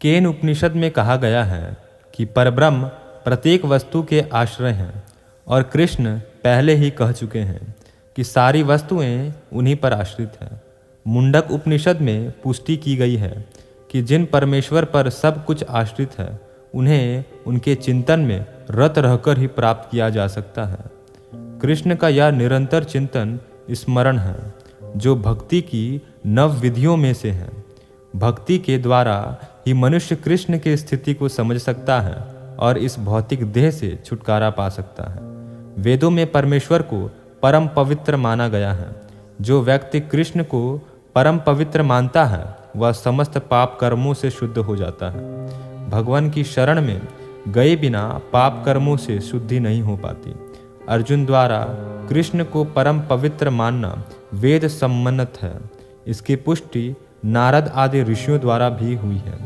केन उपनिषद में कहा गया है कि परब्रह्म प्रत्येक वस्तु के आश्रय हैं और कृष्ण पहले ही कह चुके हैं कि सारी वस्तुएं उन्हीं पर आश्रित हैं। मुंडक उपनिषद में पुष्टि की गई है कि जिन परमेश्वर पर सब कुछ आश्रित है उन्हें उनके चिंतन में रत रहकर ही प्राप्त किया जा सकता है। कृष्ण का यह निरंतर चिंतन स्मरण है जो भक्ति की नव विधियों में से है। भक्ति के द्वारा ही मनुष्य कृष्ण की स्थिति को समझ सकता है और इस भौतिक देह से छुटकारा पा सकता है। वेदों में परमेश्वर को परम पवित्र माना गया है। जो व्यक्ति कृष्ण को परम पवित्र मानता है वह समस्त पाप कर्मों से शुद्ध हो जाता है। भगवान की शरण में गए बिना पाप कर्मों से शुद्धि नहीं हो पाती। अर्जुन द्वारा कृष्ण को परम पवित्र मानना वेद सम्मत है। इसकी पुष्टि नारद आदि ऋषियों द्वारा भी हुई है।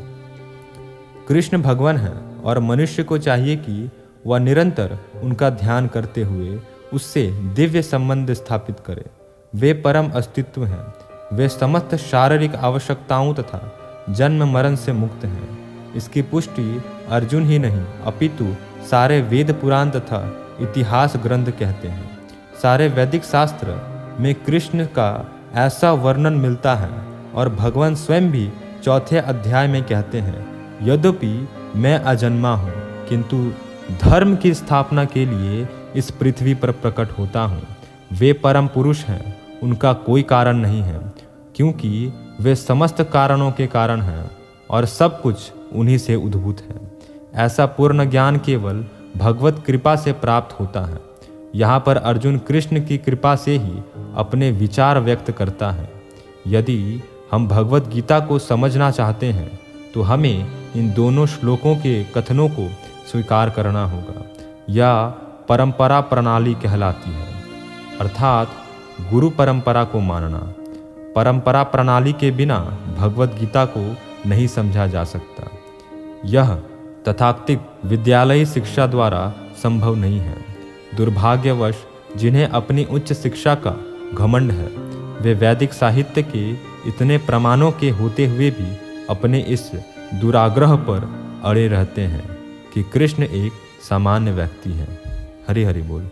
कृष्ण भगवान है और मनुष्य को चाहिए कि वह निरंतर उनका ध्यान करते हुए उससे दिव्य संबंध स्थापित करे। वे परम अस्तित्व हैं। वे समस्त शारीरिक आवश्यकताओं तथा जन्म मरण से मुक्त हैं। इसकी पुष्टि अर्जुन ही नहीं अपितु सारे वेद पुराण तथा इतिहास ग्रंथ कहते हैं। सारे वैदिक शास्त्र में कृष्ण का ऐसा वर्णन मिलता है और भगवान स्वयं भी चौथे अध्याय में कहते हैं, यद्यपि मैं अजन्मा हूँ किंतु धर्म की स्थापना के लिए इस पृथ्वी पर प्रकट होता हूँ। वे परम पुरुष हैं, उनका कोई कारण नहीं है क्योंकि वे समस्त कारणों के कारण हैं और सब कुछ उन्हीं से उद्भूत है। ऐसा पूर्ण ज्ञान केवल भगवत कृपा से प्राप्त होता है। यहाँ पर अर्जुन कृष्ण की कृपा से ही अपने विचार व्यक्त करता है। यदि हम भगवत गीता को समझना चाहते हैं तो हमें इन दोनों श्लोकों के कथनों को स्वीकार करना होगा। यह परंपरा प्रणाली कहलाती है, अर्थात गुरु परंपरा को मानना। परंपरा प्रणाली के बिना भगवत गीता को नहीं समझा जा सकता। यह तथाकथित विद्यालयी शिक्षा द्वारा संभव नहीं है। दुर्भाग्यवश जिन्हें अपनी उच्च शिक्षा का घमंड है वे वैदिक साहित्य के इतने प्रमाणों के होते हुए भी अपने इस दुराग्रह पर अड़े रहते हैं कि कृष्ण एक सामान्य व्यक्ति है। हरि हरि बोल।